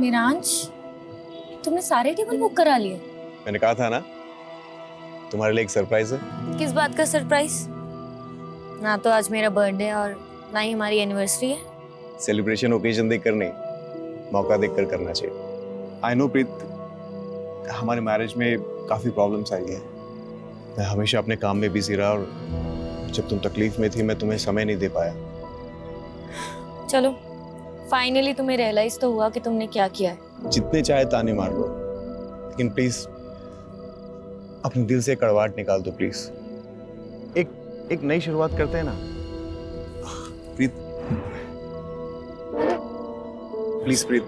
मिरांश, तुमने सारे table book करा लिए? मैंने कहा था ना तुम्हारे लिए एक सरप्राइज है। किस बात का सरप्राइज? ना तो आज मेरा बर्थडे और ना ही हमारी एनिवर्सरी है। सेलिब्रेशन ओकेजन देखकर नहीं, मौका देखकर करना चाहिए। आई नो प्रीत, हमारे मैरिज में काफी प्रॉब्लम्स आई हैं। मैं हमेशा अपने काम में बिजी रहा और जब तुम तकलीफ में थी मैं तुम्हें समय नहीं दे पाया। चलो, फाइनली तुम्हें रियलाइज तो हुआ कि तुमने क्या किया है। जितने चाहे ताने मार लो, लेकिन प्लीज अपने दिल से कड़वाहट निकाल दो प्लीज। एक नई शुरुआत करते हैं ना प्रीत। प्लीज प्रीत,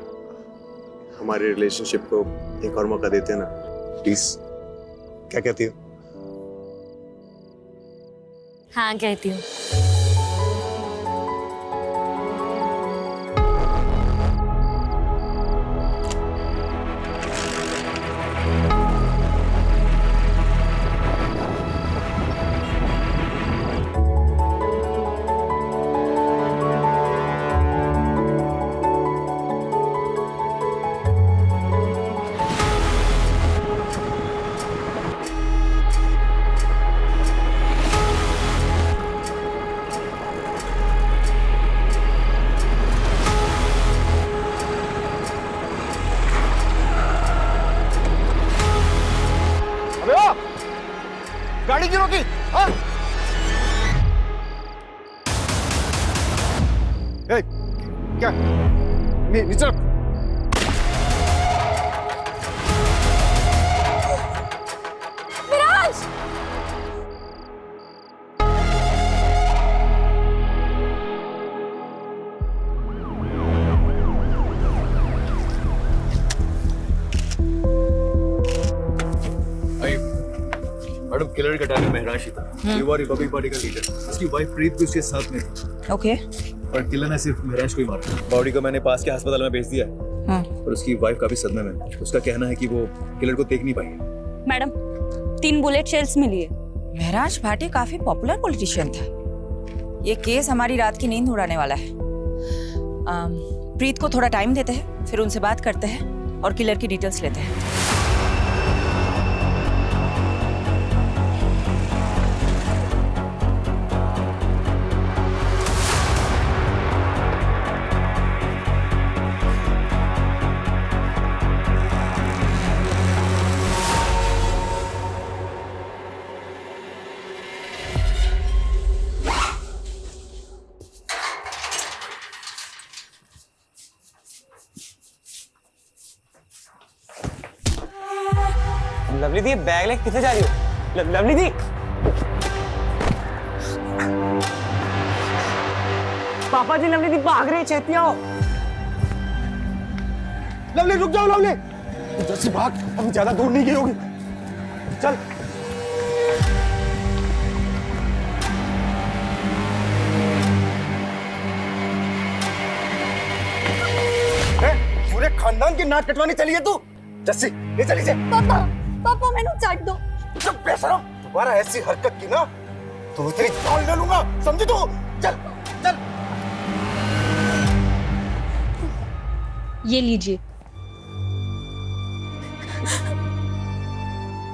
हमारे रिलेशनशिप को एक और मौका देते हैं ना प्लीज। क्या कहती हो? हाँ कहती हूँ। गाड़ी क्यों रोकी? हाँ? क्या? नीचे रख। मिरांश! मैडम, किलर का टारगेट महराज ही था। युवा रिपब्लिक पार्टी का लीडर, उसकी वाइफ प्रीत भी उसके साथ में थी। ओके। और किलर ने सिर्फ महराज को ही मारा। बॉडी को मैंने पास के अस्पताल में भेज दिया है। और उसकी वाइफ काफी सदमे में। उसका कहना है कि वो किलर को देख नहीं पाई। मैडम, 3 बुलेट शेल्स मिली है। महराज भाटी काफी पॉपुलर पॉलिटिशियन था। ये केस हमारी रात की नींद उड़ाने वाला है। प्रीत को थोड़ा टाइम देते हैं, फिर उनसे बात करते हैं और किलर की डिटेल्स लेते हैं। लवली दी, बैग लेके किथे जा रही हो? लवली दी, पापा जी, लवली दी भाग रही है, छेती आओ। लवली रुक जाओ। लवली जैसे भाग, अभी ज्यादा दूर नहीं गई होगी। चल। पूरे खानदान की नाक कटवानी चली है तू। जस्सी, ये चली से। पापा मैंने चाट दो। चुप बेशरम, दोबारा ऐसी हरकत की ना तो तेरी जान ले लूंगा, समझी तू? चल चल। ये लीजिए।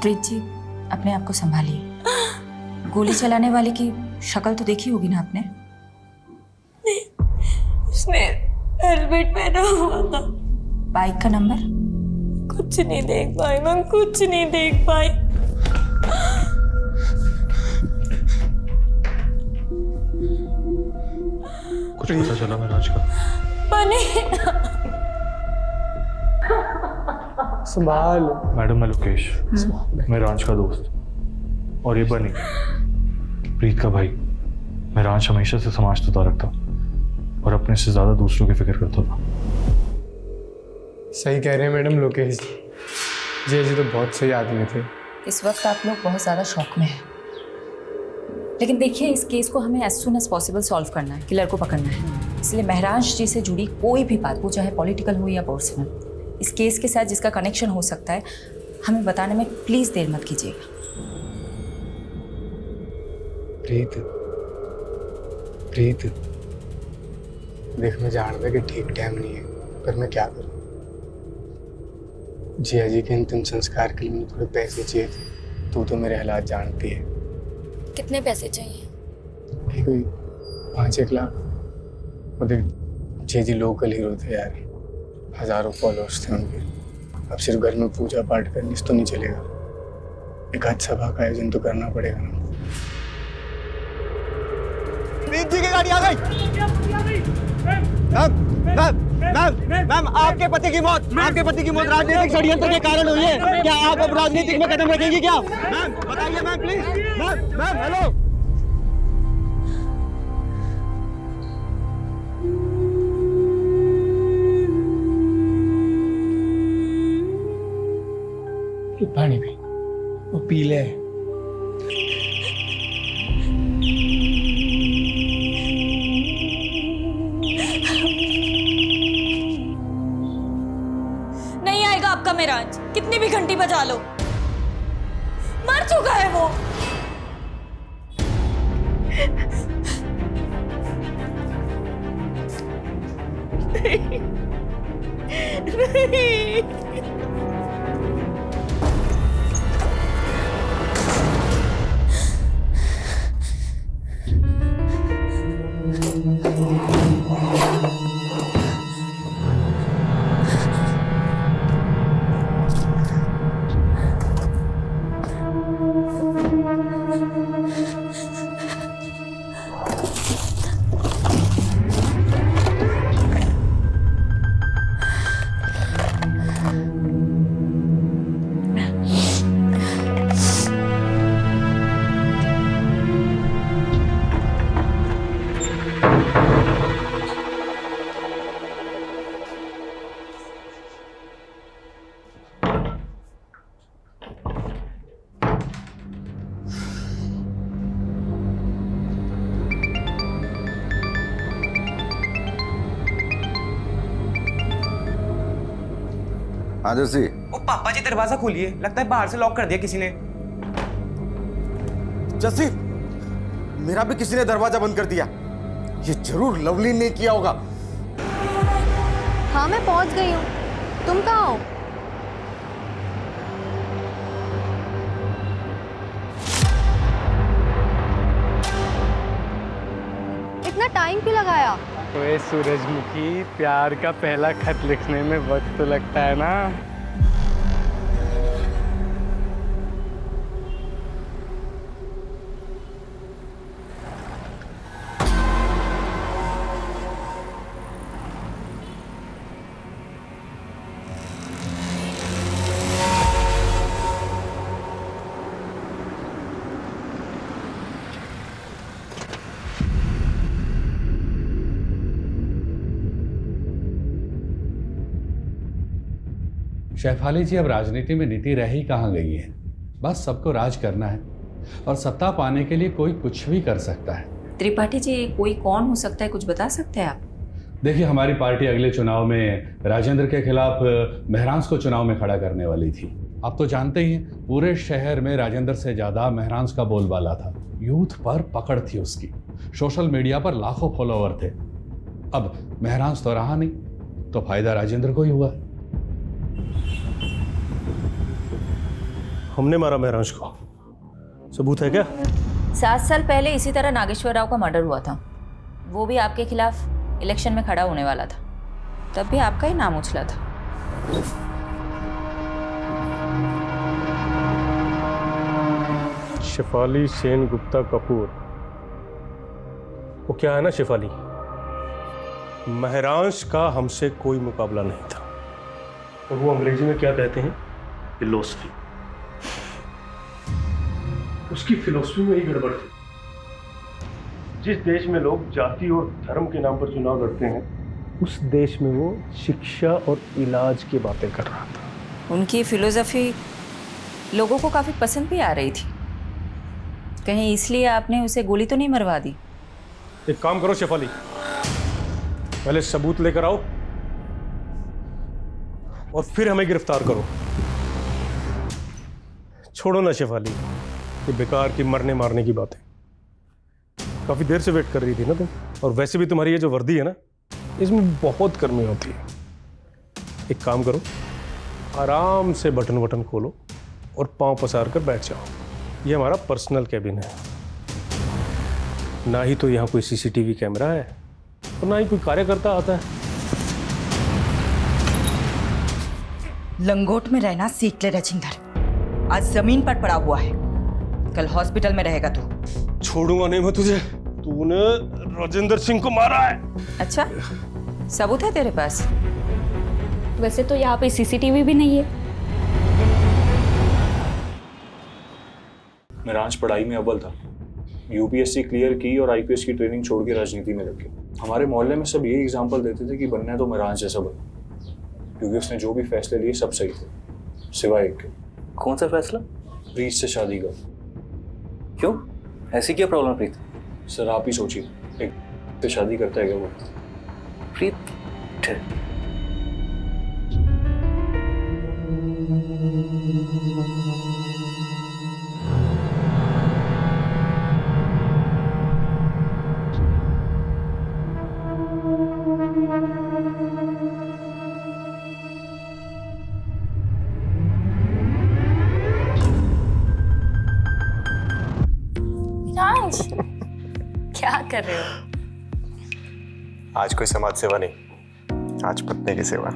प्रीत जी, अपने आप को संभालिए। गोली चलाने वाले की शक्ल तो देखी होगी ना आपने? उसने हेलमेट पहना हुआ था। बाइक का नंबर? कुछ नहीं देख पाई मैं, कुछ नहीं देख पाई। कुछ पता चला महराज का? बने संभाल। मैडम, मैं लोकेश, महराज का दोस्त। और ये बनी, प्रीत का भाई। महराज हमेशा से समाज से तारक था और अपने से ज्यादा दूसरों की फिक्र करता था। सही कह रहे हैं मैडम लोकेश जी जी तो बहुत सही आदमी थे। इस वक्त आप लोग बहुत ज़्यादा शॉक में हैं, लेकिन देखिए इस केस को हमें as soon as possible solve करना है, किलर को पकड़ना है। इसलिए महराज जी से जुड़ी कोई भी बात, वो चाहे पॉलिटिकल हो या पर्सनल, इस केस के साथ जिसका कनेक्शन हो सकता है, हमें बताने में प्लीज़ देर मत कीजिएगा। प्रीत, प्रीत देख, मैं जानता कि ठीक टाइम नहीं है, पर मैं क्या करूं? जिया जी के अंतिम संस्कार के लिए मुझे थोड़े पैसे चाहिए थे। तू तो मेरे हालात जानती है। कितने पैसे चाहिए? ये कोई 5-1 लाख। और देख, जिया जी लोकल हीरो थे यार, हजारों फॉलोअर्स थे उनके। अब सिर्फ घर में पूजा पाठ करने से तो नहीं चलेगा, एक आज सभा का आयोजन तो करना पड़ेगा ना। प्रीत जी की गाड़ी आ गई। मैम, आपके पति की मौत राजनीतिक षड्यंत्र के कारण हुई है। क्या आप अब राजनीतिक में कदम रखेंगी क्या? मैम बताइए मैम, प्लीज। Ma'am hello. पानी पी, वो पी ले। नहीं आएगा आपका मेराज, कितनी भी घंटी बजा लो। मर चुका है वो। नहीं। हाँ जर्सी। ओ पापा जी, दरवाजा खोलिए, लगता है बाहर से लॉक कर दिया किसी ने। जर्सी, मेरा भी किसी ने दरवाजा बंद कर दिया। ये जरूर लवली ने किया होगा। हाँ मैं पहुंच गई हूँ, तुम कहाँ हो? इतना टाइम क्यों लगाया? ओए सूरजमुखी, प्यार का पहला खत लिखने में वक्त तो लगता है ना। शेफाली जी, अब राजनीति में नीति रह ही कहाँ गई है। बस सबको राज करना है और सत्ता पाने के लिए कोई कुछ भी कर सकता है। त्रिपाठी जी, कोई कौन हो सकता है, कुछ बता सकते हैं आप? देखिए, हमारी पार्टी अगले चुनाव में राजेंद्र के खिलाफ महरांस को चुनाव में खड़ा करने वाली थी। आप तो जानते ही हैं, पूरे शहर में राजेंद्र से ज़्यादा महरांस का बोलबाला था। यूथ पर पकड़ थी उसकी, सोशल मीडिया पर लाखों फॉलोवर थे। अब महरांस तो रहा नहीं, तो फायदा राजेंद्र को ही हुआ। हमने मारा महरांश को, सबूत है क्या? 7 साल पहले इसी तरह नागेश्वर राव का मर्डर हुआ था। वो भी आपके खिलाफ इलेक्शन में खड़ा होने वाला था, तब भी आपका ही नाम उछला था। शेफाली सेन गुप्ता कपूर, वो क्या है ना शेफाली, महरांश का हमसे कोई मुकाबला नहीं था। और वो अंग्रेजी में क्या कहते हैं, फिलोसफी। उसकी फिलोसफी में ही गड़बड़ थी। जिस देश में लोग जाति और धर्म के नाम पर चुनाव लड़ते हैं, उस देश में वो शिक्षा और इलाज की बातें कर रहा था। उनकी फिलोसफी लोगों को काफ़ी पसंद भी आ रही थी। कहीं इसलिए आपने उसे गोली तो नहीं मरवा दी? एक काम करो शेफाली, पहले सबूत लेकर आओ और फिर हमें गिरफ्तार करो। छोड़ो ना शेफाली, ये बेकार की मरने मारने की बातें। काफी देर से वेट कर रही थी ना तुम, और वैसे भी तुम्हारी ये जो वर्दी है ना, इसमें बहुत गर्मी होती है। एक काम करो, आराम से बटन वटन खोलो और पांव पसार कर बैठ जाओ। ये हमारा पर्सनल कैबिन है। ना ही तो यहाँ कोई सीसीटीवी कैमरा है और ना ही कोई कार्यकर्ता आता है। लंगोट में रहना सीख ले राजेंद्र। आज जमीन पर पड़ा हुआ है, कल हॉस्पिटल में रहेगा तू। छोड़ूंगा नहीं मैं तुझे। तूने राजेंद्र सिंह को मारा है। अच्छा, सबूत है तेरे पास? वैसे तो यहाँ पे सीसीटीवी भी नहीं है। मेहरांश पढ़ाई में अव्वल था, यूपीएससी क्लियर की और आईपीएस की ट्रेनिंग छोड़ के राजनीति में लग गया। हमारे मोहल्ले में सब यही एग्जाम्पल देते थे कि बनना है तो मेहरांश जैसा बनो, क्योंकि उसने जो भी फैसले लिए सब सही थे, सिवाय एक के। कौन सा फैसला? प्रीत से शादी का। क्यों, ऐसी क्या प्रॉब्लम प्रीत? सर आप ही सोचिए, एक से शादी करता है क्या वो? प्रीत राज, क्या कर रहे हो? आज कोई समाज सेवा नहीं, आज पत्नी की सेवा।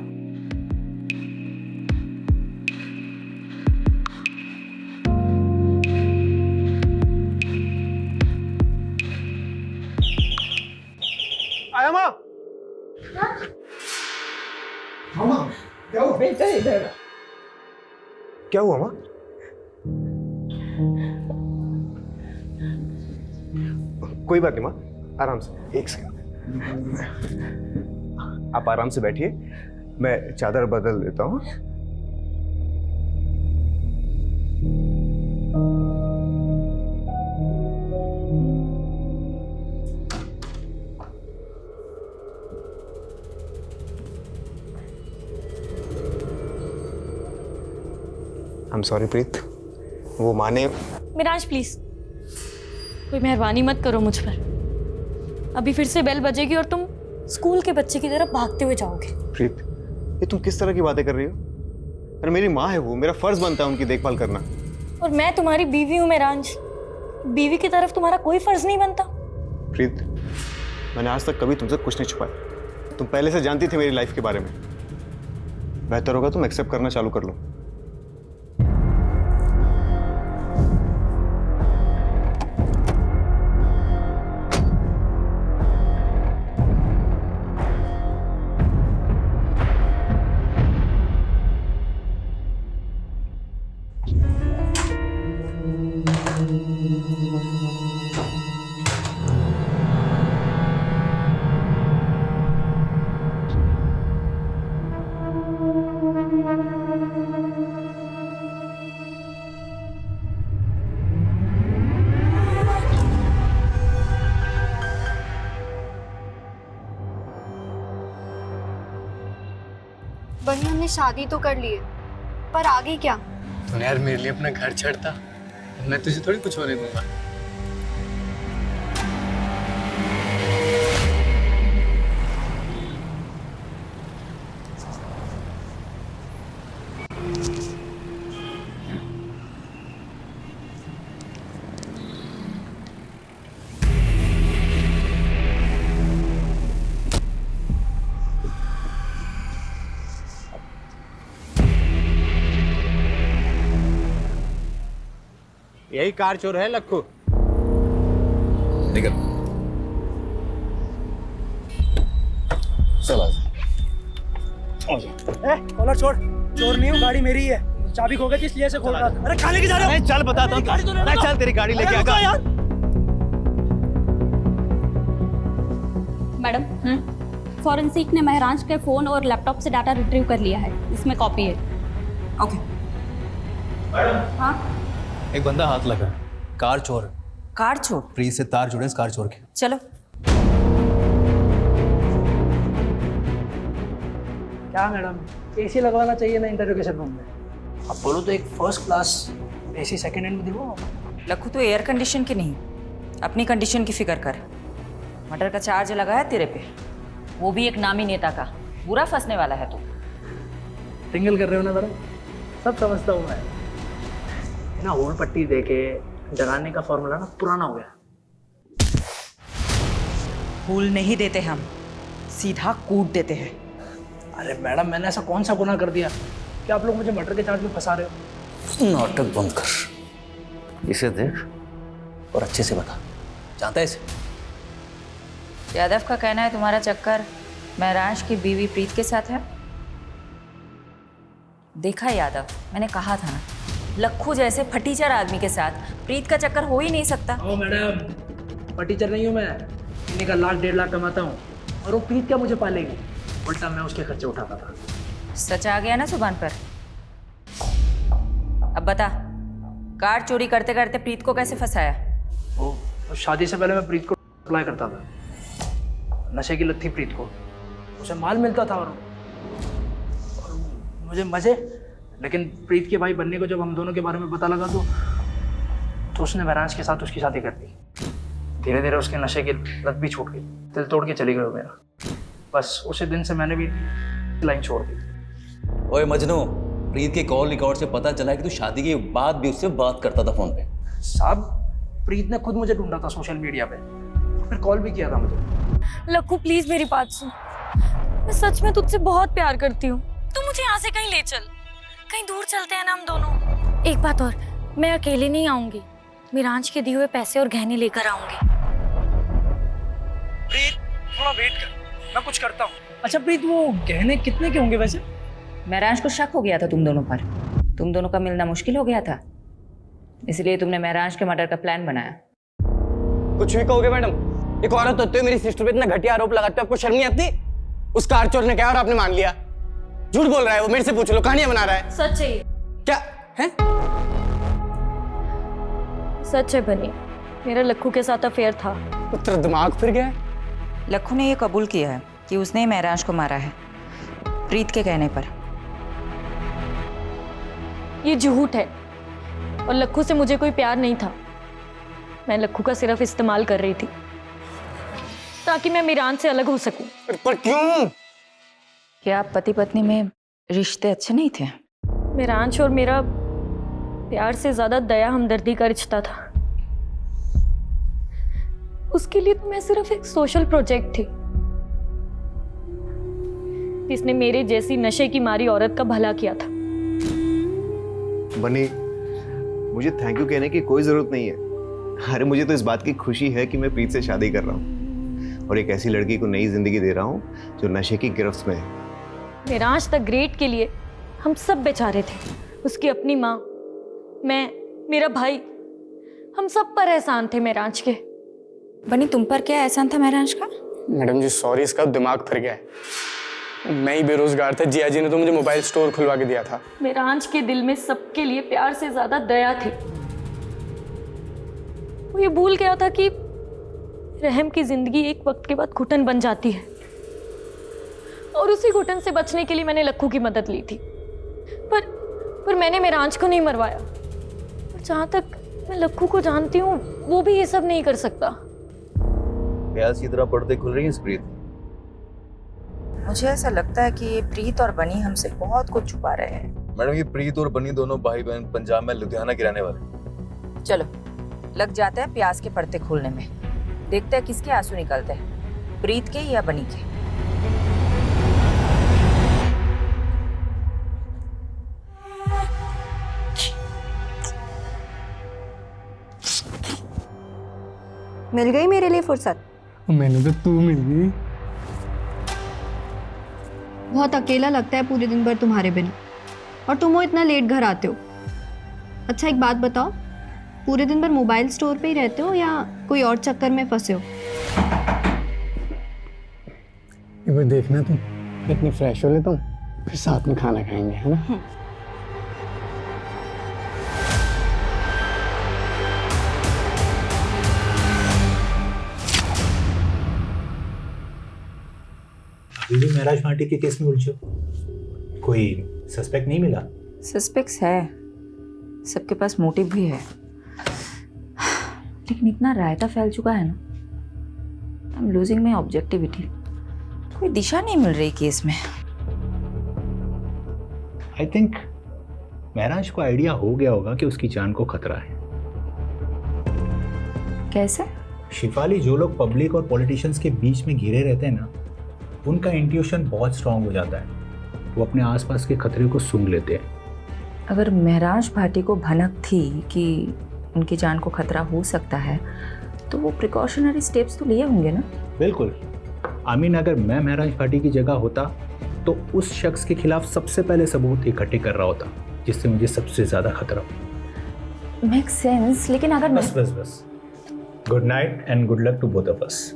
आया माँ। मामा क्या हुआ? बेटा इधर। क्या हुआ माँ? कोई बात नहीं माँ, आराम से। एक सेकंड, आप आराम से बैठिए, मैं चादर बदल देता हूँ। आई एम सॉरी प्रीत, वो माने। मिराज प्लीज, कोई मेहरबानी मत करो मुझ पर। अभी फिर से बेल बजेगी और तुम स्कूल के बच्चे की तरफ भागते हुए जाओगे। प्रीत, ये तुम किस तरह की बातें कर रही हो? अरे मेरी माँ है वो, मेरा फर्ज बनता है उनकी देखभाल करना। और मैं तुम्हारी बीवी हूँ मेहरांश, बीवी की तरफ तुम्हारा कोई फर्ज नहीं बनता? प्रीत, मैंने आज तक कभी तुमसे कुछ नहीं छुपाया। तुम पहले से जानती थी मेरी लाइफ के बारे में। बेहतर होगा तुम एक्सेप्ट करना चालू कर लो। बनी हमने शादी तो कर ली है, पर आगे क्या? तूने यार मेरे लिए अपना घर छोड़ता, मैं तुझे थोड़ी कुछ होने दूंगा। यही कार चोर है लक्खू। निकल। चला कॉलर छोड़, चोर नहीं हूँ, गाड़ी मेरी है। चाबी खो गई थी इसलिए से खोल रहा था। अरे कहाँ लेके जा रहे हो? चल बताता हूँ। चल तेरी गाड़ी लेके आगा यार। मैडम, फॉरेंसिक ने मेहरांश के फोन और लैपटॉप से डाटा रिट्रीव कर लिया है, इसमें कॉपी है। ओके। मैडम, हाँ एक बंदा हाथ लगा, कार चोर। कार चोर? प्रीत से तार जुड़े इस कार चोर के। चलो। क्या मैडम, एसी लगवाना चाहिए ना इंटरोगेशन रूम में? अब बोलो तो एक first class AC second hand में दिलवाओ। लखू तो एयर कंडीशन की नहीं, अपनी कंडीशन की फिक्र कर। मर्डर का चार्ज लगा है तेरे पे, वो भी एक नामी नेता का। बुरा फंसने वाला है तू। टिंगल कर रहे हो ना जरा, सब समझता हूँ मैं। ना होल पट्टी दे के डराने का फॉर्मूला ना पुराना हो गया। फूल नहीं देते हम, सीधा कूट देते हैं। अरे मैडम, मैंने ऐसा कौन सा गुनाह कर दिया कि आप लोग मुझे मर्डर के चार्ज में फंसा रहे हो? नाटक बंद कर, इसे देख और अच्छे से बता, जानता है इसे? यादव का कहना है तुम्हारा चक्कर महराज की बीवी प्रीत के साथ है। देखा यादव, मैंने कहा था ना, लक्खू जैसे फटीचर आदमी के साथ प्रीत का चक्कर हो ही नहीं सकता। ओ मैडम, फटीचर नहीं हूँ मैं, महीने का 1 लाख 1.5 लाख कमाता हूँ, और वो प्रीत क्या मुझे पालेगी? उल्टा मैं उसके खर्चे उठाता था। सच आ गया ना जुबान पर। अब बता, कार चोरी करते करते प्रीत को कैसे फंसाया? वो शादी से पहले मैं प्रीत को अप्लाई करता था, नशे की लत थी प्रीत को, उसे माल मिलता था और मुझे मजे। लेकिन प्रीत के भाई बनने को जब हम दोनों के बारे में पता लगा तो उसने महराज के साथ उसकी शादी कर दी। धीरे धीरे उसके नशे की लत भी छूट गई, दिल तोड़ के चली गई मेरा। बस उसी दिन से मैंने भी लाइन छोड़ दी। ओए मजनू, प्रीत के कॉल रिकॉर्ड से पता चला कि तू शादी के बाद भी उससे बात करता था फोन पे। साहब, प्रीत ने खुद मुझे ढूंढा था सोशल मीडिया पे, फिर कॉल भी किया था मुझे। लक्कू प्लीज मेरी बात सुन, मैं सच में तुझसे बहुत प्यार करती हूँ। तू मुझे यहाँ से कहीं ले चल, कहीं दूर चलते हैं ना हम दोनों। एक बात और, मैं अकेले नहीं आऊंगी, मिरांज के दिए हुए पैसे और गहने लेकर आऊंगी। प्रीत, थोड़ा वेट कर, मैं कुछ करता हूँ। अच्छा प्रीत, वो गहने कितने के होंगे वैसे? महराज को शक हो गया था तुम दोनों पर, तुम दोनों का मिलना मुश्किल हो गया था, इसलिए तुमने महराज के मर्डर का प्लान बनाया। कुछ भी कहोगे मैडम, एक औरत होते हुए मेरी सिस्टर पे इतना घटिया आरोप लगाते हो, आपको शर्म नहीं आती? उस कार चोर ने क्या और आपने मान लिया? झूठ बोल रहा है वो, मेरे से पूछ लो, कहानियां बना रहा है। सच है क्या है? सच है बनी, मेरा लक्कू के साथ अफेयर था। तेरा दिमाग फिर गया है? लक्खू ने यह कबूल किया है कि उसने ही महराज को मारा है, प्रीत के कहने पर। ये झूठ है, और लक्कू से मुझे कोई प्यार नहीं था। मैं लक्कू का सिर्फ इस्तेमाल कर रही थी ताकि मैं मिरान से अलग हो सकूं। पर क्यों? क्या आप पति पत्नी में रिश्ते अच्छे नहीं थे? मिरांश और मेरा प्यार से ज्यादा दया हमदर्दी का रिश्ता था। उसके लिए तो मैं सिर्फ एक सोशल प्रोजेक्ट थी जिसने मेरे जैसी नशे की मारी औरत का भला किया था। बनी, मुझे थैंक यू कहने की कोई जरूरत नहीं है। अरे मुझे तो इस बात की खुशी है कि मैं प्रीत से शादी कर रहा हूँ और एक ऐसी लड़की को नई जिंदगी दे रहा हूँ जो नशे की गिरफ्त में है। मिरांश द ग्रेट के लिए हम सब बेचारे थे। उसकी अपनी माँ, मैं, मेरा भाई, हम सब पर एहसान थे मिरांश के। बनी, तुम पर क्या एहसान था महराज का? मैडम जी सॉरी, इसका दिमाग फिर गया है। मैं ही बेरोजगार था, जिया जी ने तो मुझे मोबाइल स्टोर खुलवा के दिया था। मिरांश के दिल में सबके लिए प्यार से ज्यादा दया थी। वो ये भूल गया था कि रहम की जिंदगी एक वक्त के बाद घुटन बन जाती है, और उसी घुटन से बचने के लिए मैंने लक्कू की मदद ली थी। पर मैंने मिरांश को नहीं मरवाया। और जहां तक मैं लक्कू को जानती हूँ, वो भी ये सब नहीं कर सकता। प्याज की तरह पर्दे खुल रही हैं इस प्रीत। मुझे ऐसा लगता है कि ये प्रीत और बनी हमसे बहुत कुछ छुपा रहे हैं। मैडम, ये प्रीत और बनी दोनों भाई बहन पंजाब में लुधियाना के रहने वाले। चलो लग जाते हैं प्याज के पर्दे खोलने में, देखते हैं किसके आंसू निकलते हैं, प्रीत के या बनी के। मिल गई मेरे लिए फुर्सत? मैंने तो तू मिल गई। बहुत अकेला लगता है पूरे दिन भर तुम्हारे बिना, और तुम वो इतना लेट घर आते हो। अच्छा एक बात बताओ, पूरे दिन भर मोबाइल स्टोर पे ही रहते हो या कोई और चक्कर में फंसे हो? एक बार देखना, तुम इतनी फ्रेश हो लेता हूँ, फिर साथ में खाना खाएंगे, है ना? अभी भी महराज पार्टी के केस में उलझे हो? कोई सस्पेक्ट नहीं मिला? सस्पेक्ट्स है, सबके पास मोटिव भी है, लेकिन इतना रायता फैल चुका है ना, I am losing my objectivity. कोई दिशा नहीं मिल रही केस में। आई थिंक महराज को आइडिया हो गया होगा कि उसकी जान को खतरा है। कैसे? शिफाली, जो लोग पब्लिक और पॉलिटिशियंस के बीच में घिरे रहते हैं ना, उनका इंट्यूशन बहुत स्ट्रांग हो जाता है। वो अपने आसपास के खतरे को सूंघ लेते हैं। अगर महराज भाटी को भनक थी कि उनकी जान को खतरा हो सकता है तो वो प्रिकॉशनरी स्टेप्स तो लिए होंगे ना? बिल्कुल। आमीन, अगर मैं महराज भाटी की जगह होता तो उस शख्स के खिलाफ सबसे पहले सबूत इकट्ठे कर रहा होता जिससे मुझे सबसे ज्यादा खतरा हो। मेक सेंस, लेकिन अगर बस बस बस। Good night and good luck to both of us.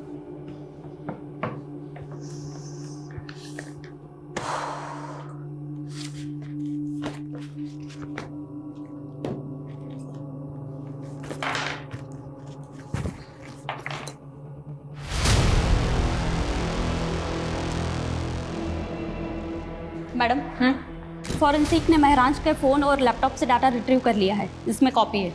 Madam, forensic ने महराज के फ़ोन और लैपटॉप से डाटा रिट्रीव कर लिया है, इसमें कॉपी है।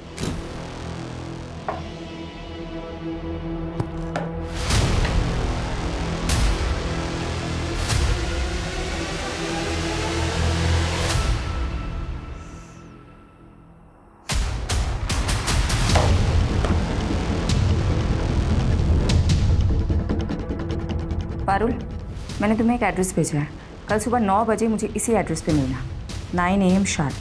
पारुल, मैंने तुम्हें एक एड्रेस भेजा है। कल सुबह 9 बजे मुझे इसी एड्रेस पे मिलना, 9 AM sharp.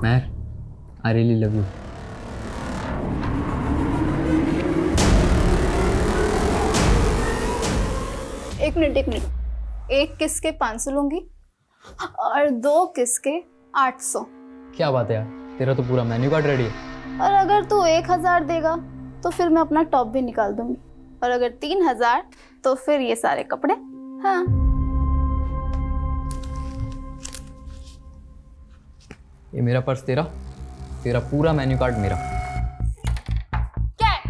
Mehar, I really love you. एक मिनट, एक किस के 500 लूंगी और 2 किस के 800। क्या बात है यार, तेरा तो पूरा मेन्यू कार्ड रेडी है। और अगर तू 1000 देगा तो फिर मैं अपना टॉप भी निकाल दूंगी, और अगर 3000 तो फिर ये सारे कपड़े। हाँ, ये मेरा पर्स तेरा, तेरा पूरा मेन्यू कार्ड मेरा। क्या है?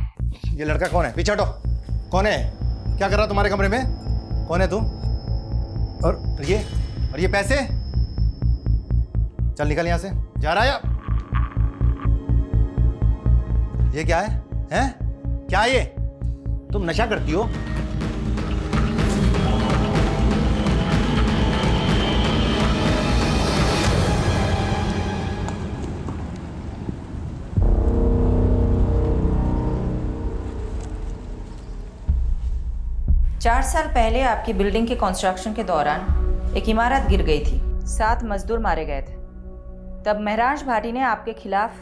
ये लड़का कौन है? पीछे हटो। कौन है? क्या कर रहा तुम्हारे कमरे में? कौन है तू? और ये पैसे? चल निकल यहां से। जा रहा है? ये क्या है? हैं? क्या है ये? तुम नशा करती हो? चार साल पहले आपकी बिल्डिंग के कंस्ट्रक्शन के दौरान एक इमारत गिर गई थी, 7 मजदूर मारे गए थे। तब महराज भाटी ने आपके खिलाफ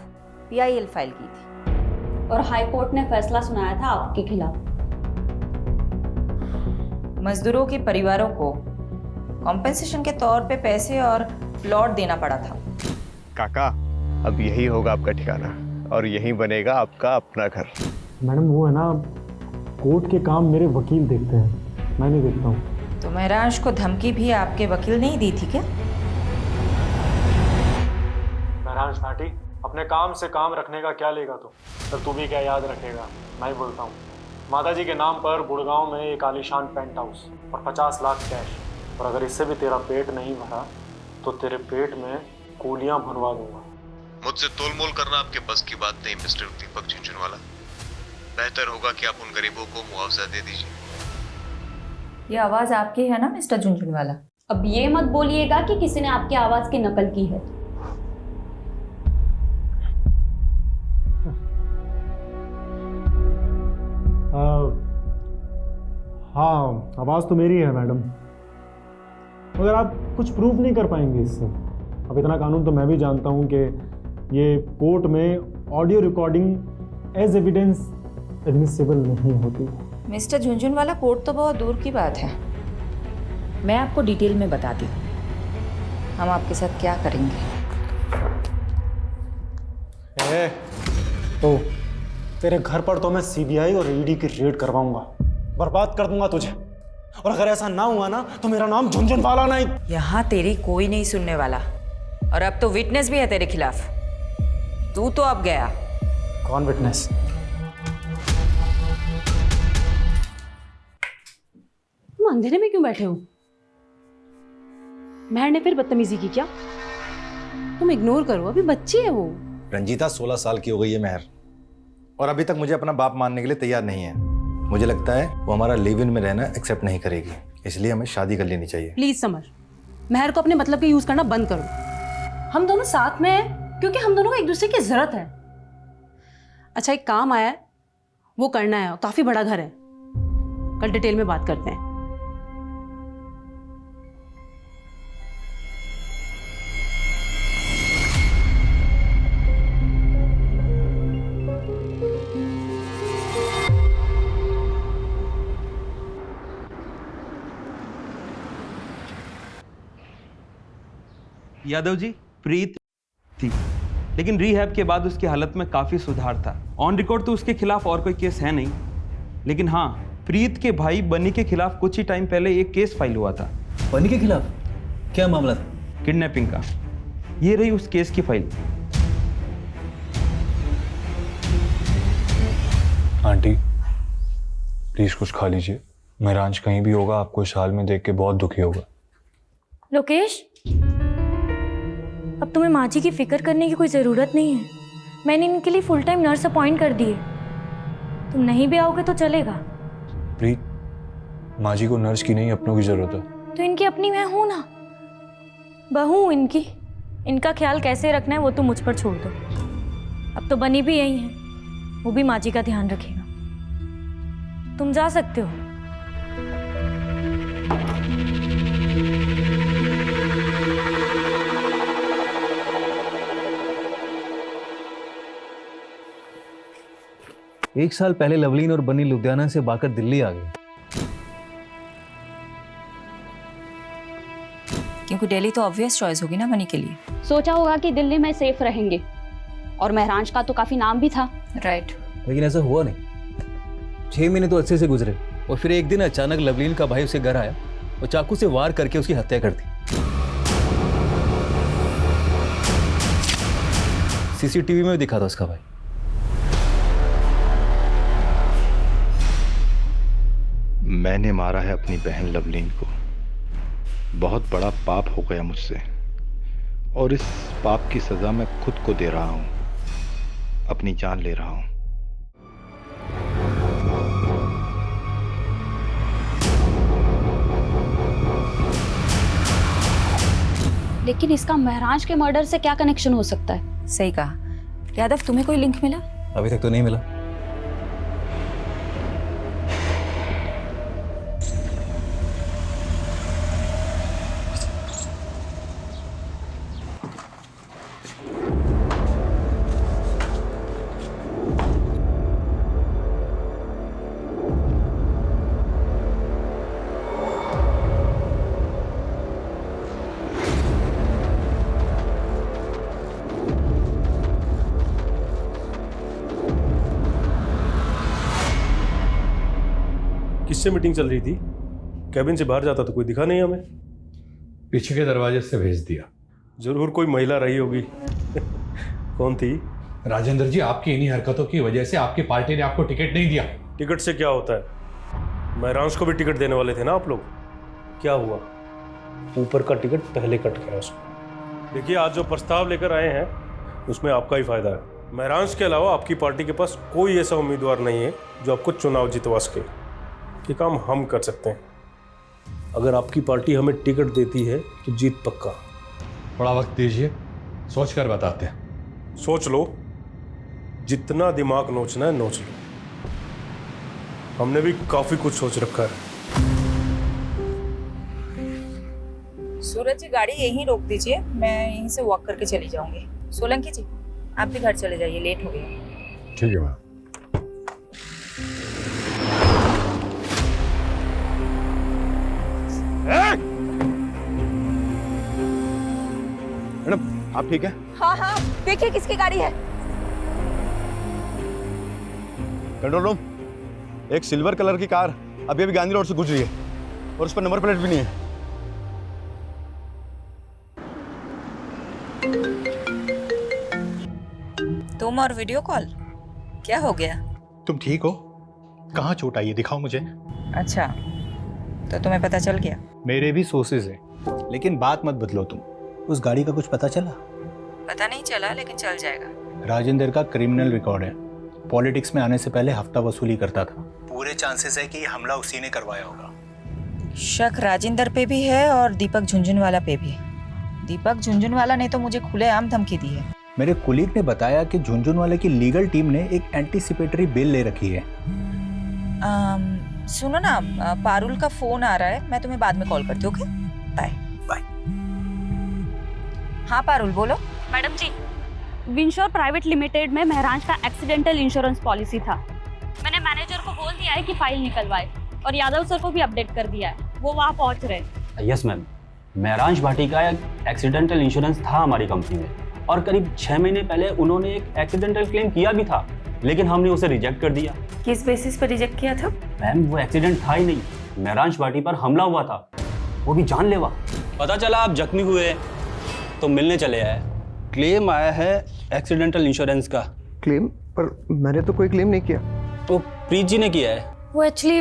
PIL फाइल की थी और हाई कोर्ट ने फैसला सुनाया था आपके खिलाफ। मजदूरों के परिवारों को कॉम्पेंसेशन के तौर पे पैसे और प्लॉट देना पड़ा था। काका, अब यही होगा आपका ठिकाना और यही बनेगा आपका अपना घर। मैडम, वो है ना, कोर्ट के काम मेरे वकील देखते हैं, मैं नहीं देखता हूँ। तो महराज को धमकी भी आपके वकील ने ही दी थी क्या? महराज भाटी, अपने काम से काम रखने का क्या लेगा तू भी क्या याद रखेगा? मैं ही बोलता हूँ, माता जी के नाम पर गुड़गांव में एक आलीशान पेंट हाउस और 50 लाख कैश, और अगर इससे भी तेरा पेट नहीं भरा तो तेरे पेट में गोलियां भरवा दूंगा। मुझसे तोलमोल करना आपके बस की बात नहीं मिस्टर दीपक झुंझुनवाला। बेहतर होगा कि आप उन गरीबों को मुआवजा दे दीजिए। ये आवाज आपकी है ना मिस्टर झुंझुनवाला? अब ये मत बोलिएगा कि किसी ने आपकी आवाज की नकल की है। हाँ, आवाज़ तो मेरी है मैडम, मगर आप कुछ प्रूफ नहीं कर पाएंगे इससे। अब इतना कानून तो मैं भी जानता हूँ कि ये कोर्ट में audio recording as evidence admissible नहीं होती। मिस्टर झुंझुनवाला, कोर्ट तो बहुत दूर की बात है, मैं आपको डिटेल में बताती हूँ हम आपके साथ क्या करेंगे। तो तेरे घर पर तो मैं CBI और ED की रेड करवाऊंगा, बर्बाद कर दूंगा तुझे, और अगर ऐसा ना हुआ ना तो मेरा नाम झुंझुनवाला नहीं। यहाँ तेरी कोई नहीं सुनने वाला, और अब तो विटनेस भी है तेरे खिलाफ। तू तो अब गया। कौन विटनेस? तुम अंधेरे में क्यों बैठे हो? महर ने फिर बदतमीजी की क्या? तुम इग्नोर करो, अभी बच्ची है वो। रंजीता 16 साल की हो गई है महर, और अभी तक मुझे अपना बाप मानने के लिए तैयार नहीं है। मुझे लगता है वो हमारा लिव इन में रहना एक्सेप्ट नहीं करेगी, इसलिए हमें शादी कर लेनी चाहिए। प्लीज समर, महर को अपने मतलब के यूज करना बंद करो। हम दोनों साथ में हैं क्योंकि हम दोनों को एक दूसरे की जरूरत है। अच्छा, एक काम आया है, वो करना है, काफी बड़ा घर है, कल डिटेल में बात करते हैं। यादव जी, प्रीत थी, लेकिन रिहैब के बाद उसकी हालत में काफी सुधार था। ऑन रिकॉर्ड तो उसके खिलाफ और कोई केस है नहीं, लेकिन हाँ, प्रीत के भाई बनी के खिलाफ कुछ ही टाइम पहले एक केस फाइल हुआ था। बनी के खिलाफ क्या मामला था? किडनैपिंग का। ये रही उस केस की फाइल। आंटी प्लीज कुछ खा लीजिए। महरांज कहीं भी होगा आपको इस हाल में देख के बहुत दुखी होगा। लोकेश, अब तुम्हें माँ जी की फिक्र करने की कोई ज़रूरत नहीं है। मैंने इनके लिए फुल टाइम नर्स अपॉइंट कर दी है। तुम नहीं भी आओगे तो चलेगा। प्रीत, माँ जी को नर्स की नहीं अपनों की जरूरत है। तो इनकी अपनी मैं हूं ना, बहू हूं इनकी। इनका ख्याल कैसे रखना है वो तो मुझ पर छोड़ दो। अब तो बनी भी यही है, वो भी माँ जी का ध्यान रखेगा। तुम जा सकते हो। एक साल पहले लवलीन और बनी लुधियाना से भागकर दिल्ली आ गई। क्योंकि दिल्ली तो ऑब्वियस चॉइस होगी ना बनी के लिए। सोचा होगा कि दिल्ली में सेफ रहेंगे, और महरांज का तो काफी नाम भी था। राइट। लेकिन ऐसा हुआ नहीं। 6 महीने तो अच्छे से गुजरे, और फिर एक दिन अचानक लवलीन का भाई उसे घर आया और चाकू से वार करके उसकी हत्या कर दी। सीसीटीवी में दिखा था उसका भाई। मैंने मारा है अपनी बहन लवलीन को। बहुत बड़ा पाप हो गया मुझसे, और इस पाप की सजा मैं खुद को दे रहा हूं, अपनी जान ले रहा हूं। लेकिन इसका महराज के मर्डर से क्या कनेक्शन हो सकता है? सही कहा। यादव, तुम्हें कोई लिंक मिला? अभी तक तो नहीं मिला। किससे मीटिंग चल रही थी? कैबिन से बाहर जाता तो कोई दिखा नहीं हमें। पीछे के दरवाजे से भेज दिया। जरूर कोई महिला रही होगी। कौन थी? राजेंद्र जी, आपकी इन्हीं हरकतों की वजह से आपकी पार्टी ने आपको टिकट नहीं दिया। टिकट से क्या होता है? महरांज को भी टिकट देने वाले थे ना आप लोग। क्या हुआ? ऊपर का टिकट पहले कट गया उसको। देखिए, आज जो प्रस्ताव लेकर आए हैं उसमें आपका ही फायदा है। महरांज के अलावा आपकी पार्टी के पास कोई ऐसा उम्मीदवार नहीं है जो आपको चुनाव जितवा सके। ये काम हम कर सकते हैं। अगर आपकी पार्टी हमें टिकट देती है तो जीत पक्का। थोड़ा वक्त दीजिए, सोच कर बताते हैं। सोच लो, जितना दिमाग नोचना है नोच लो। हमने भी काफी कुछ सोच रखा है। सूरज जी, गाड़ी यहीं रोक दीजिए, मैं यहीं से वॉक करके चली जाऊंगी। सोलंकी जी, आप भी घर चले जाइए, लेट हो गया। ठीक है मैम। मैडम, आप ठीक है? हाँ हाँ, देखिए किसकी गाड़ी है। कंट्रोल रूम, एक सिल्वर कलर की कार अभी अभी गांधी रोड से गुजरी है और उस पर नंबर प्लेट भी नहीं है। तुम और वीडियो कॉल, क्या हो गया? तुम ठीक हो? कहाँ चोट आई है, दिखाओ मुझे। अच्छा, तो तुम्हें पता चल गया? मेरे भी सोर्सेज हैं, लेकिन बात मत बदलो तुम। उस गाड़ी का कुछ पता चला? पता नहीं चला, लेकिन चल जाएगा। राजेंद्र का क्रिमिनल रिकॉर्ड है, पॉलिटिक्स में आने से पहले हफ्ता वसूली करता था। पूरे चांसेस है कि ये हमला उसी ने करवाया होगा। शक राजेंद्र पे भी है और दीपक झुंझुनवाला पे भी। दीपक झुंझुनवाला ने तो मुझे खुलेआम धमकी दी है। मेरे कुलीग ने बताया कि झुंझुनवाला की लीगल टीम ने एक एंटीसिपेटरी बेल ले रखी है। सुनो ना, पारुल का फोन आ रहा है, मैं तुम्हें बाद में कॉल करती हूँ। Okay, bye bye. हाँ पारुल, बोलो। Madam ji, Winsure private limited में महराज का एक्सीडेंटल इंश्योरेंस पॉलिसी था। मैंने मैनेजर को बोल दिया है कि फाइल निकलवाए और यादव सर को भी अपडेट कर दिया है, वो वहाँ पहुँच रहे हैं। यस मैम, महराज भाटी का एक्सीडेंटल इंश्योरेंस था हमारी कंपनी में और करीब 6 महीने पहले उन्होंने एक एक्सीडेंटल क्लेम किया भी था, लेकिन हमने उसे रिजेक्ट कर दिया। किस बेसिस पर रिजेक्ट किया था? मैम वो एक्सीडेंट था ही नहीं, महराज भाटी पर हमला हुआ था, वो भी जानलेवा। पता चला आप जख्मी हुए तो मिलने चले आए। क्लेम आया है एक्सीडेंटल इंश्योरेंस का। क्लेम? पर मैंने तो कोई क्लेम नहीं किया। तो प्रीत जी ने किया है। वो एक्चुअली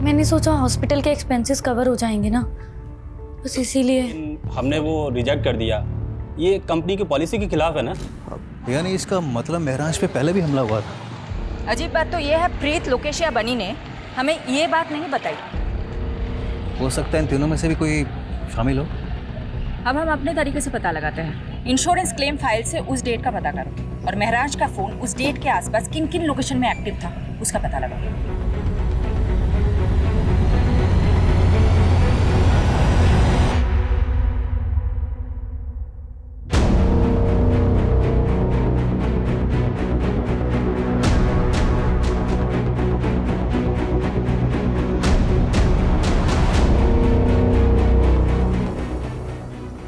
मैंने सोचा हॉस्पिटल के एक्सपेंसेस कवर हो जाएंगे ना, बस इसीलिए। हमने वो रिजेक्ट कर दिया। ये कंपनी की पॉलिसी के खिलाफ है ना? यानी इसका मतलब महराज पे पहले भी हमला हुआ था। अजीब बात तो ये है, प्रीत, लोकेश या बनी ने हमें ये बात नहीं बताई। हो सकता है इन तीनों में से भी कोई शामिल हो। अब हम अपने तरीके से पता लगाते हैं। इंश्योरेंस क्लेम फाइल से उस डेट का पता करो और महराज का फोन उस डेट के आसपास किन किन लोकेशन में एक्टिव था उसका पता लगाओ।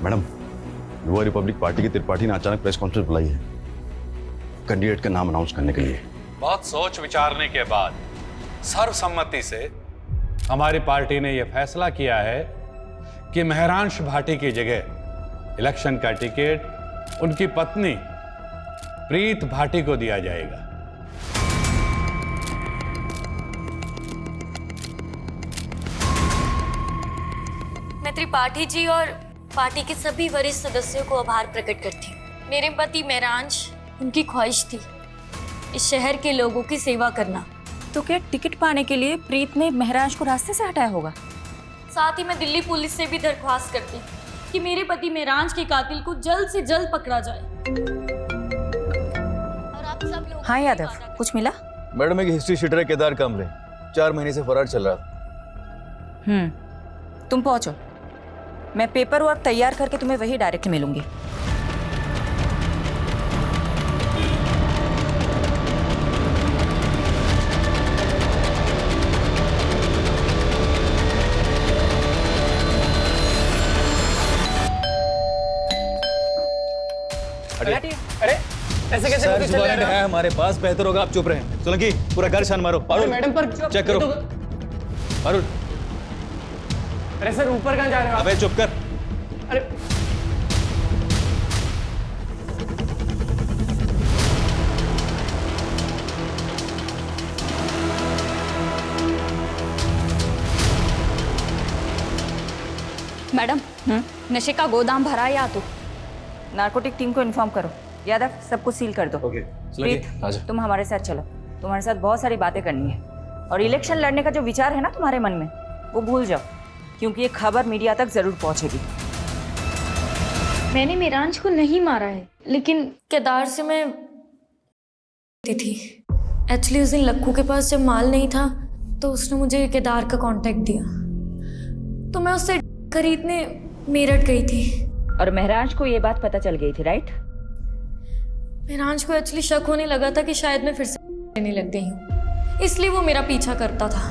मैडम, युवा रिपब्लिक पार्टी की त्रिपाठी ने अचानक प्रेस कॉन्फ्रेंस बुलाई है कैंडिडेट का नाम अनाउंस करने के लिए। बहुत सोच विचारने के बाद सर्वसम्मति से हमारी पार्टी ने यह फैसला किया है कि महरांश भाटी की जगह इलेक्शन का टिकट उनकी पत्नी प्रीत भाटी को दिया जाएगा। मैं त्रिपाठी जी और पार्टी के सभी वरिष्ठ सदस्यों को आभार प्रकट करती हूँ। मेरे पति महराज, उनकी ख्वाहिश थी इस शहर के लोगों की सेवा करना। तो क्या टिकट पाने के लिए प्रीत ने महराज को रास्ते से हटाया होगा? साथ ही मैं दिल्ली पुलिस से भी दरख्वास्त करती कि मेरे पति महराज के कातिल को जल्द से जल्द पकड़ा जाए। और आप सब लोग। हाँ यादव, कुछ मिला? मैडम, एक हिस्ट्री शीटर है केदार कामले, 4 महीने से फरार चल रहा था। तुम पहुंचो, मैं पेपर वर्क तैयार करके तुम्हें वही डायरेक्ट मिलूंगी। अरे ऐसे कैसे सर्च वारंट है हमारे पास, बेहतर होगा आप चुप रहें। सोलंकी, पूरा घर छान मारो। पारुल, मैडम पर चेक करो। पारुल, अरे सर ऊपर कहाँ जा रहे हो? अबे चुप कर। अरे मैडम, नशे का गोदाम भरा या तो? नारकोटिक टीम को इन्फॉर्म करो। यादव, सब कुछ सील कर दो। ओके, प्रीत, तुम हमारे साथ चलो, तुम्हारे साथ बहुत सारी बातें करनी है। और इलेक्शन लड़ने का जो विचार है ना तुम्हारे मन में, वो भूल जाओ, क्योंकि ये खबर मीडिया तक जरूर पहुंचेगी। मैंने महराज को नहीं मारा है, लेकिन केदार से मैं थी। एक्चुअली उस दिन लक्कू के पास जब माल नहीं था तो उसने मुझे केदार का कांटेक्ट दिया, तो मैं उससे खरीदने मेरठ गई थी। और महराज को ये बात पता चल गई थी, राइट? महराज को एक्चुअली शक होने लगा था कि शायद मैं फिर से लेने लग गई हूँ, इसलिए वो मेरा पीछा करता था।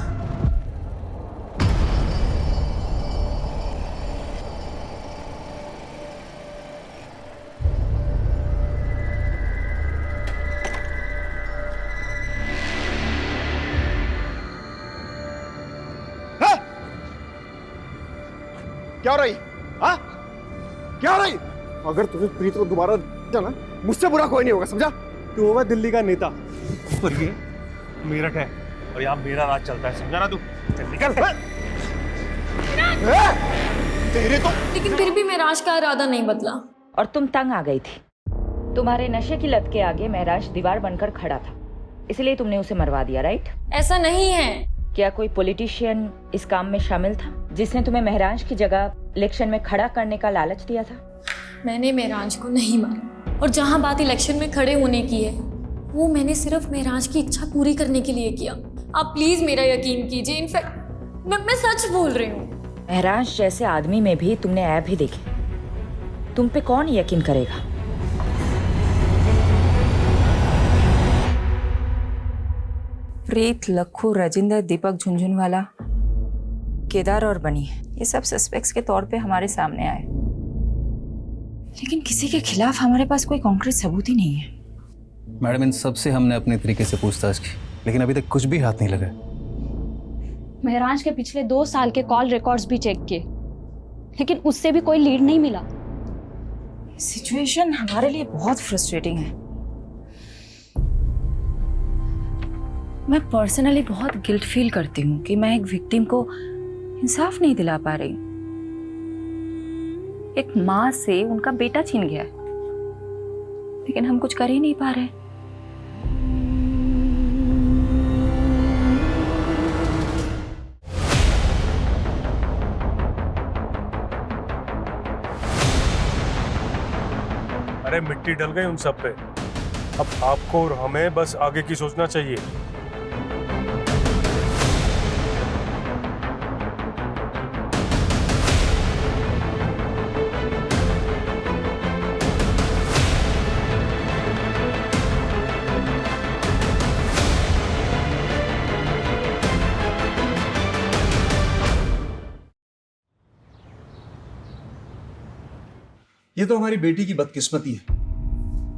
क्या हो रही? हाँ? क्या हो रही? अगर तुम्हें प्रीत को दोबारा ना, मुझसे बुरा कोई नहीं होगा, समझा? तू होगा दिल्ली का नेता और ये मेरठ है और यहाँ मेरा राज चलता है, समझा ना तू? चल निकल। तेरे तो। लेकिन फिर भी महराज का इरादा नहीं बदला। और तुम तंग आ गई थी। तुम्हारे नशे की लत के आगे महराज दीवार बनकर खड़ा था, इसलिए तुमने उसे मरवा दिया, राइट? ऐसा नहीं है। क्या कोई पॉलिटिशियन इस काम में शामिल था जिसने तुम्हें महराज की जगह इलेक्शन में खड़ा करने का लालच दिया था? मैंने महराज को नहीं मारा, और जहाँ बात इलेक्शन में खड़े होने की है वो मैंने सिर्फ महराज की इच्छा पूरी करने के लिए किया। आप प्लीज मेरा यकीन कीजिए। इनफैक्ट मैं सच बोल रही हूँ। महराज जैसे आदमी में भी तुमने ऐब ही देखे, तुम पे कौन यकीन करेगा? प्रीत, लखू, राजेंद्र, दीपक झुंझुनवाला, केदार और बनी, ये सब सस्पेक्ट्स के तौर पे हमारे सामने आए, लेकिन किसी के खिलाफ हमारे पास कोई कॉन्क्रीट सबूत ही नहीं है। मैडम, इन सब से हमने अपने तरीके से पूछताछ की, लेकिन अभी तक कुछ भी हाथ नहीं लगा। महराज के पिछले 2 साल के कॉल रिकॉर्ड्स भी चेक किए, लेकिन उससे भी कोई लीड नहीं मिला। सिचुएशन हमारे लिए बहुत फ्रस्ट्रेटिंग है। मैं पर्सनली बहुत गिल्ट फील करती हूँ कि मैं एक विक्टिम को इंसाफ नहीं दिला पा रही। एक माँ से उनका बेटा छीन गया, लेकिन हम कुछ कर ही नहीं पा रहे। अरे मिट्टी डल गई उन सब पे। अब आपको और हमें बस आगे की सोचना चाहिए। ये तो हमारी बेटी की बदकिस्मती है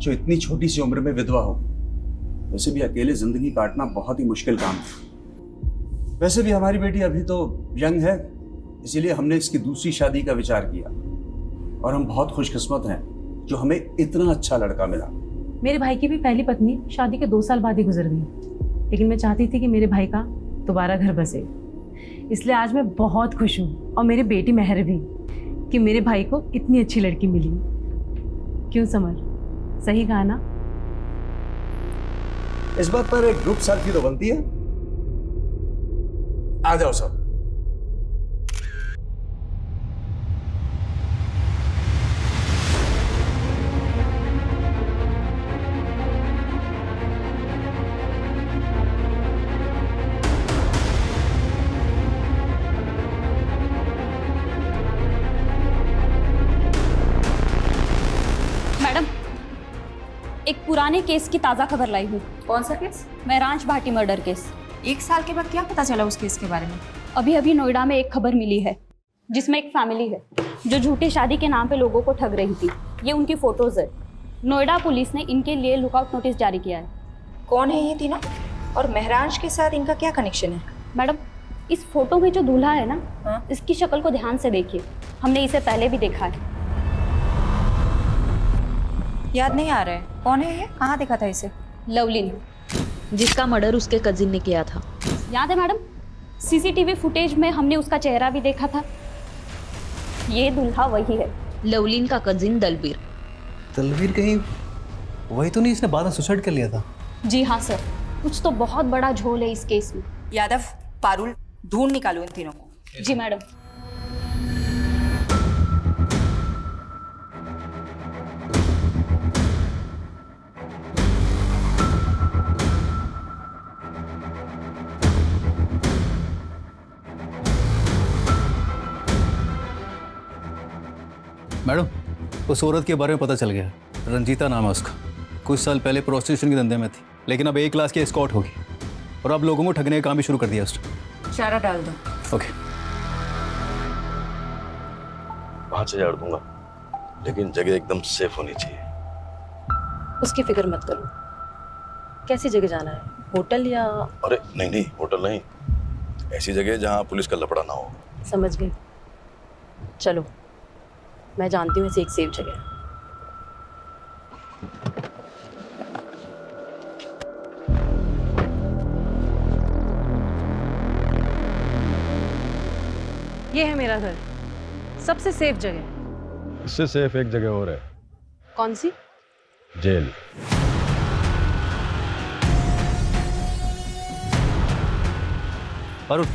जो इतनी छोटी सी उम्र में विधवा हो। वैसे भी अकेले जिंदगी काटना बहुत ही मुश्किल काम है। वैसे भी हमारी बेटी अभी तो यंग है, इसीलिए हमने इसकी दूसरी शादी का विचार किया, और हम बहुत खुशकिस्मत हैं जो हमें इतना अच्छा लड़का मिला। मेरे भाई की भी पहली पत्नी शादी के 2 साल बाद ही गुजर गई, लेकिन मैं चाहती थी कि मेरे भाई का दोबारा घर बसे, इसलिए आज मैं बहुत खुश हूँ, और मेरी बेटी मेहर भी, कि मेरे भाई को इतनी अच्छी लड़की मिली। क्यों समर, सही कहा ना? इस बात पर एक ग्रुप सेल्फी तो बनती है। आ जाओ सब। मैडम, एक पुराने केस की ताज़ा खबर लाई हूँ। कौन सा केस? महराज भाटी मर्डर केस। 1 साल के बाद क्या पता चला उस केस के बारे में? अभी अभी नोएडा में एक खबर मिली है जिसमें एक फैमिली है जो झूठी शादी के नाम पे लोगों को ठग रही थी। ये उनकी फोटोज है। नोएडा पुलिस ने इनके लिए लुकआउट नोटिस जारी किया है। कौन है ये तीनों, और महराज के साथ इनका क्या कनेक्शन है? मैडम, इस फोटो में जो दूल्हा है ना, इसकी शक्ल को ध्यान से देखिए। हमने इसे पहले भी देखा है। याद नहीं आ रहा है, कौन है ये? कहाँ देखा था इसे? लवलीन, जिसका मर्डर उसके कजिन ने किया था। याद है मैडम? सीसीटीवी फुटेज में हमने उसका चेहरा भी देखा था। ये दूल्हा वही है। लवलीन का कजिन दलबीर। दलबीर कहीं वही तो नहीं इसने बाद में सुसाइड कर लिया था? जी हाँ सर, कुछ तो बहुत बड़ा झोल है इस केस में। यादव, पारुल, ढूंढ निकालो इन तीनों को। जी मैडम। मैडम, उस औरत के बारे में पता चल गया। रंजीता नाम है उसका। कुछ साल पहले प्रोस्टिट्यूशन के धंधे में थी, लेकिन अब A क्लास की एस्कॉर्ट होगी, और अब लोगों को ठगने का काम भी शुरू कर दिया उसने। चारा डाल दो। ओके। 5000 दूंगा, लेकिन जगह एकदम सेफ होनी चाहिए। उसकी फिक्र मत करो। कैसी जगह जाना है, होटल या? अरे नहीं नहीं, होटल नहीं, ऐसी जगह जहाँ पुलिस का लफड़ा ना हो। समझ गई। चलो, मैं जानती हूँ ऐसी एक सेफ जगह। ये है मेरा घर। सबसे सेफ जगह। इससे सेफ एक जगह और है। कौन सी? जेल। अरुण,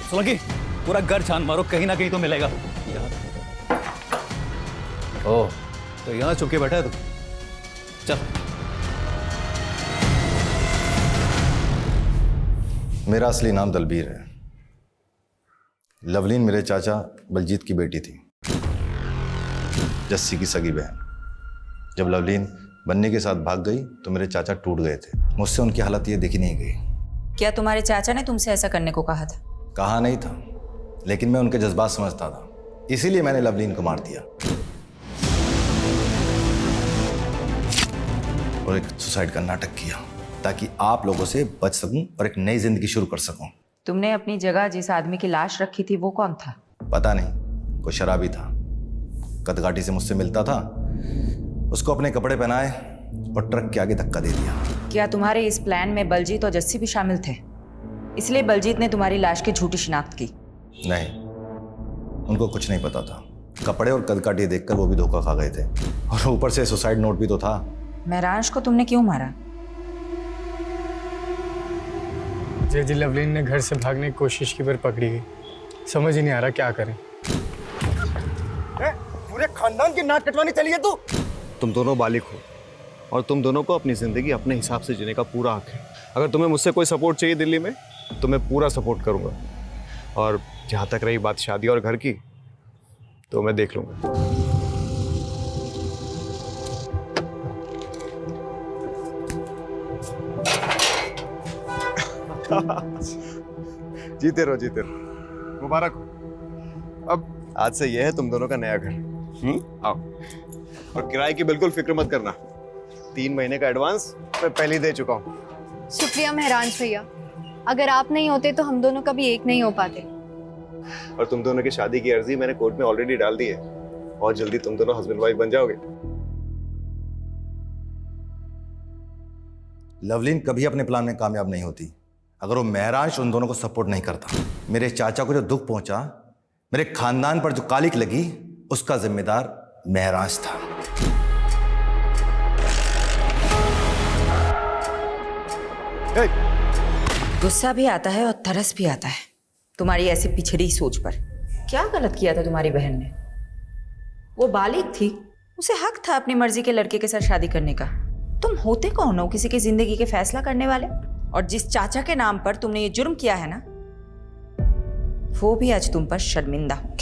सोलंकी, पूरा घर छान मारो, कहीं ना कहीं तो मिलेगा। ओह, तो यहाँ छुप के बैठा है तू? चल। मेरा असली नाम दलबीर है। लवलीन मेरे चाचा बलजीत की बेटी थी, जस्सी की सगी बहन। जब लवलीन बन्नी के साथ भाग गई तो मेरे चाचा टूट गए थे। मुझसे उनकी हालत ये देखी नहीं गई। क्या तुम्हारे चाचा ने तुमसे ऐसा करने को कहा था? कहा नहीं था, लेकिन मैं उनके जज्बात समझता था, इसीलिए मैंने लवलीन को मार दिया और एक सुसाइड का नाटक किया ताकि आप लोगों से बच सकूं और एक नई जिंदगी शुरू कर सकूं। तुमने अपनी जगह जिस आदमी की लाश रखी थी वो कौन था? पता नहीं, कोई शराबी था, कदकाठी से मुझसे मिलता था। उसको अपने कपड़े पहनाए और ट्रक के आगे धक्का दे दिया। क्या तुम्हारे इस प्लान में बलजीत और जस्सी भी शामिल थे, इसलिए बलजीत ने तुम्हारी लाश की झूठी शिनाख्त की? नहीं, उनको कुछ नहीं पता था। कपड़े और कदकाठी देखकर वो भी धोखा खा गए थे, और ऊपर से सुसाइड नोट भी तो था। महराज को तुमने क्यों मारा? जी लवलीन ने घर से भागने की कोशिश की पर पकड़ी गई। समझ ही नहीं आ रहा क्या करें। पूरे खानदान की नाक कटवाने चली है तू। तुम दोनों बालिग हो और तुम दोनों को अपनी जिंदगी अपने हिसाब से जीने का पूरा हक है। अगर तुम्हें मुझसे कोई सपोर्ट चाहिए दिल्ली में तो मैं पूरा सपोर्ट करूंगा, और जहाँ तक रही बात शादी और घर की तो मैं देख लूंगा। जीते रहो, जीते रहो, मुबारक हो। अब आज से यह है तुम दोनों का नया घर। आओ, और किराए की बिल्कुल फिक्र मत करना। 3 महीने का एडवांस मैं पहले ही दे चुका हूँ। शुक्रिया महराज भैया, अगर आप नहीं होते तो हम दोनों कभी एक नहीं हो पाते। और तुम दोनों की शादी की अर्जी मैंने कोर्ट में ऑलरेडी डाल दी है, और जल्दी तुम दोनों हस्बैंड वाइफ बन जाओगे। लवलीन कभी अपने प्लान में कामयाब नहीं होती अगर वो महराज उन दोनों को सपोर्ट नहीं करता। मेरे चाचा को जो दुख पहुंचा, मेरे खानदान पर जो कालिक लगी, उसका जिम्मेदार महराज था। गुस्सा भी आता है और तरस भी आता है तुम्हारी ऐसी पिछड़ी सोच पर। क्या गलत किया था तुम्हारी बहन ने? वो बालिग थी, उसे हक था अपनी मर्जी के लड़के के साथ शादी करने का। तुम होते कौन हो किसी की जिंदगी के फैसला करने वाले? और जिस चाचा के नाम पर तुमने ये जुर्म किया है ना, वो भी आज तुम पर शर्मिंदा हो।